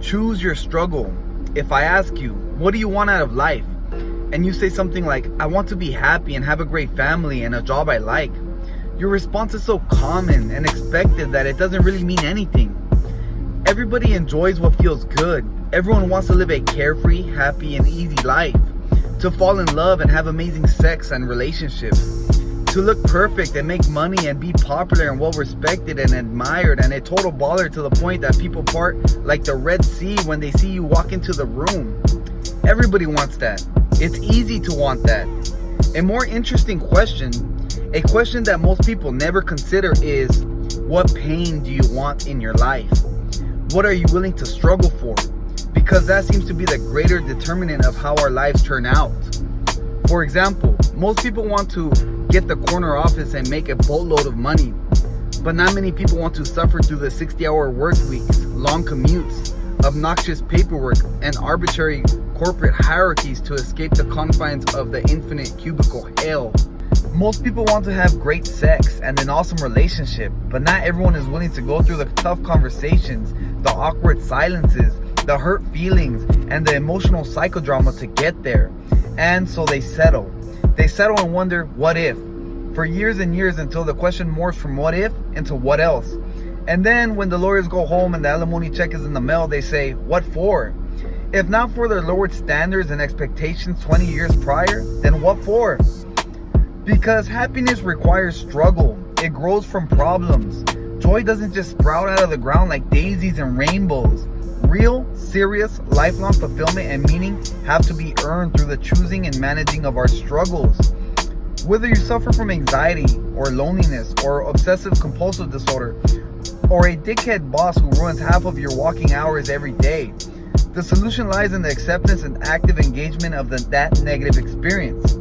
Choose your struggle. If I ask you, what do you want out of life? And you say something like, I want to be happy and have a great family and a job I like. Your response is so common and expected that it doesn't really mean anything. Everybody enjoys what feels good. Everyone wants to live a carefree, happy, and easy life. To fall in love and have amazing sex and relationships. To look perfect and make money and be popular and well respected and admired and a total baller to the point that people part like the Red Sea when they see you walk into the room. Everybody wants that. It's easy to want that. A more interesting question, a question that most people never consider is, what pain do you want in your life? What are you willing to struggle for? Because that seems to be the greater determinant of how our lives turn out. For example, most people want to get the corner office and make a boatload of money, but not many people want to suffer through the 60-hour work weeks, long commutes, obnoxious paperwork, and arbitrary corporate hierarchies to escape the confines of the infinite cubicle hell. Most people want to have great sex and an awesome relationship, but not everyone is willing to go through the tough conversations, the awkward silences, the hurt feelings, and the emotional psychodrama to get there. And so they settle. They settle and wonder, what if? For years and years until the question morphs from what if into what else. And then when the lawyers go home and the alimony check is in the mail, they say, what for? If not for their lowered standards and expectations 20 years prior, then what for? Because happiness requires struggle. It grows from problems. Joy doesn't just sprout out of the ground like daisies and rainbows. Real, serious, lifelong fulfillment and meaning have to be earned through the choosing and managing of our struggles. Whether you suffer from anxiety or loneliness or obsessive compulsive disorder or a dickhead boss who ruins half of your walking hours every day, the solution lies in the acceptance and active engagement of that negative experience,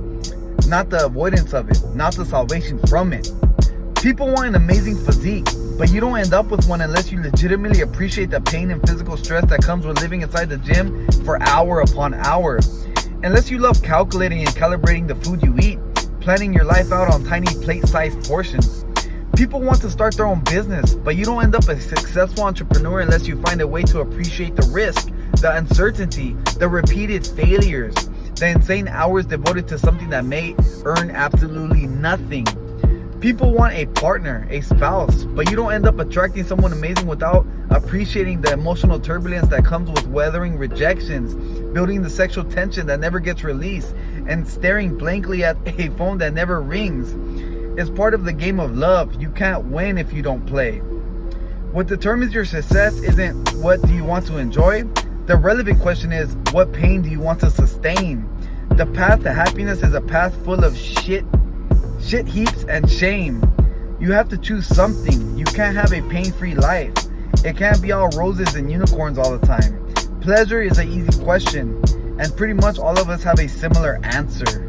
not the avoidance of it, not the salvation from it. People want an amazing physique, but you don't end up with one unless you legitimately appreciate the pain and physical stress that comes with living inside the gym for hour upon hour. Unless you love calculating and calibrating the food you eat, planning your life out on tiny plate-sized portions. People want to start their own business, but you don't end up a successful entrepreneur unless you find a way to appreciate the risk, the uncertainty, the repeated failures, the insane hours devoted to something that may earn absolutely nothing. People want a partner, a spouse, but you don't end up attracting someone amazing without appreciating the emotional turbulence that comes with weathering rejections, building the sexual tension that never gets released, and staring blankly at a phone that never rings. It's part of the game of love. You can't win if you don't play. What determines your success isn't what do you want to enjoy. The relevant question is, what pain do you want to sustain? The path to happiness is a path full of shit heaps and shame. You have to choose something. You can't have a pain-free life. It can't be all roses and unicorns all the time. Pleasure is an easy question, and pretty much all of us have a similar answer.